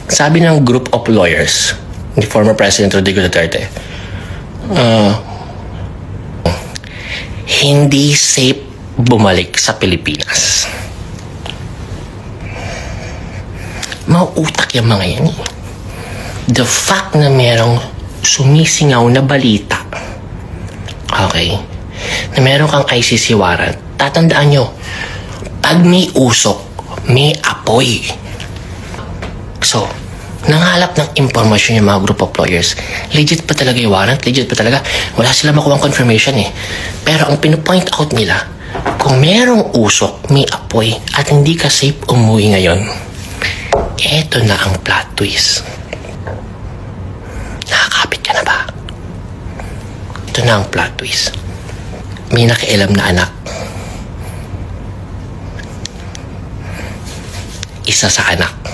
sabi ng group of lawyers ni former President Rodrigo Duterte, hindi safe bumalik sa Pilipinas. Mauutak yung mga yan eh. The fact na merong sumisingaw na balita, okay, na meron kang ICC warrant, tatandaan nyo, pag may usok, may apoy. So, nanghalap ng impormasyon yung mga group of lawyers. Legit pa talaga yung warrant? Legit pa talaga? Wala sila makuha confirmation eh. Pero ang pinopoint out nila, kung merong usok, may apoy, at hindi ka safe umuwi ngayon, eto na ang plot twist. Nakakapit ka na ba? Ito na ang plot twist. May nakialam na anak. Isa sa anak